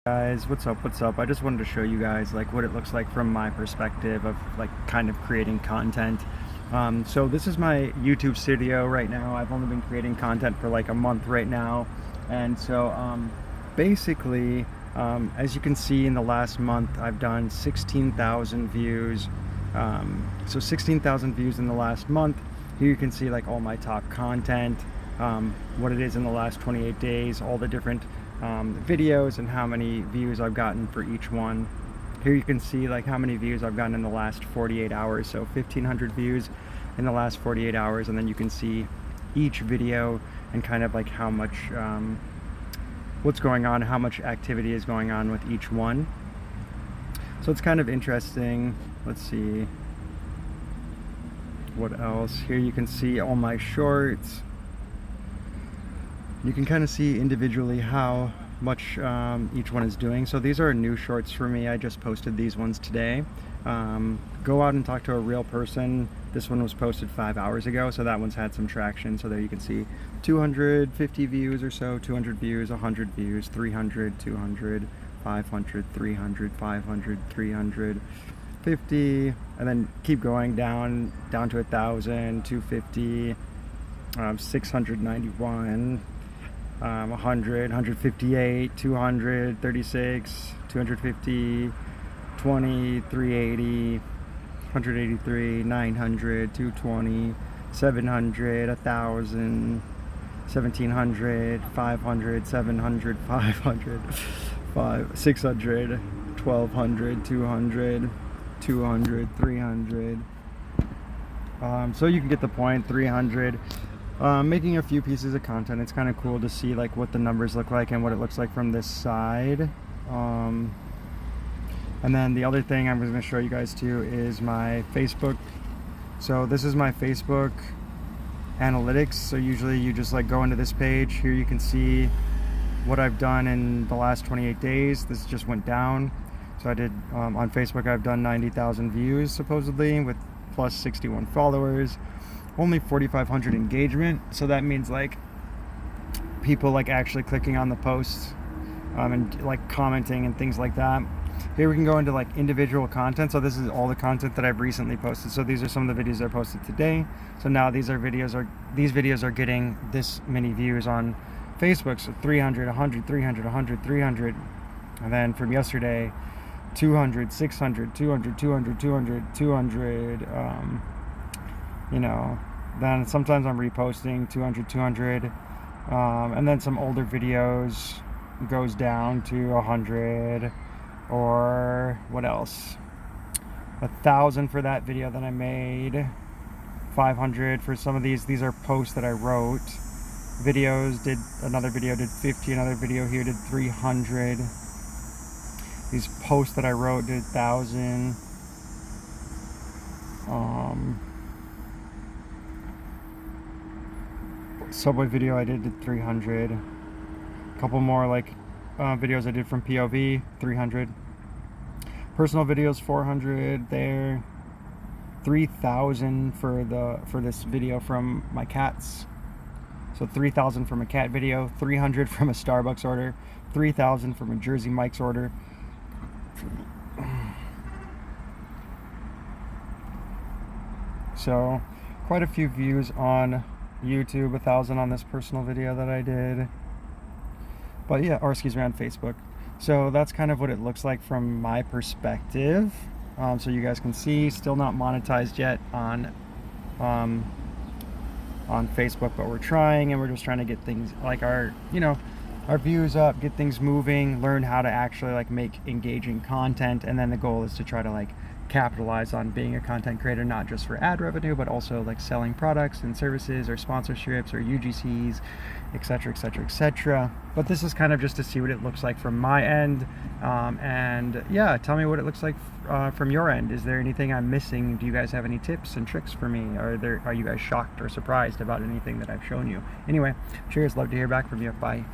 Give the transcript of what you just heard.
Guys, what's up? I just wanted to show you guys like what it looks like from my perspective of like kind of creating content. So this is my YouTube studio right now. I've only been creating content for like a month right now, and so basically as you can see, in the last month I've done 16,000 views. So 16,000 views in the last month. Here you can see like all my top content, what it is in the last 28 days, all the different videos and how many views I've gotten for each one. Here you can see like how many views I've gotten in the last 48 hours, so 1,500 views in the last 48 hours, and then you can see each video and kind of like how much what's going on, how much activity is going on with each one. So it's kind of interesting. Let's see what else. Here you can see all my shorts. You can kind of see individually how much each one is doing. So these are new shorts for me. I just posted these ones today. Go out and talk to a real person. This one was posted 5 hours ago, so that one's had some traction. So there you can see 250 views or so, 200 views, 100 views, 300, 200, 500, 300, 500, 300, 50, and then keep going down to 1,000, 250, 691, 100, 158, 200, 36, 250, 20, 380, 183, 900, 220, 700, 1,000, 1,700, 500, 700, 500, 600, 1,200, 200, 200, 300. So you can get the point. 300. Making a few pieces of content. It's kind of cool to see like what the numbers look like and what it looks like from this side. And then the other thing I'm going to show you guys too is my Facebook. So this is my Facebook analytics. So usually you just like go into this page. Here you can see what I've done in the last 28 days. This just went down. So I did on Facebook, I've done 90,000 views supposedly with plus 61 followers. Only 4,500 engagement, so that means like people like actually clicking on the posts and like commenting and things like that. Here we can go into like individual content. So this is all the content that I've recently posted. So these are some of the videos I posted today. So now these videos are getting this many views on Facebook. So 300, 100, 300, 100, 300, and then from yesterday, 200, 600, 200, 200, 200, 200. You know, then sometimes I'm reposting 200, 200, and then some older videos goes down to 100, or what else, 1,000 for that video that I made, 500 for some of these are posts that I wrote. Another video did 50, another video here did 300. These posts that I wrote did 1,000. Subway video I did 300. A couple more like videos I did from POV, 300. Personal videos, 400 there. 3,000 for this video from my cats. So 3,000 from a cat video, 300 from a Starbucks order, 3,000 from a Jersey Mike's order. So quite a few views on YouTube, 1,000 on this personal video that I did. But yeah, or excuse me, on Facebook. So that's kind of what it looks like from my perspective. So you guys can see, still not monetized yet on Facebook, but we're trying, and we're just trying to get things like our views up, get things moving, learn how to actually like make engaging content, and then the goal is to try to like capitalize on being a content creator, not just for ad revenue, but also like selling products and services or sponsorships or UGCs, etc, etc, etc. But this is kind of just to see what it looks like from my end, and yeah, tell me what it looks like from your end. Is there anything I'm missing? Do you guys have any tips and tricks for me? Are you guys shocked or surprised about anything that I've shown you? Anyway, cheers, love to hear back from you. Bye.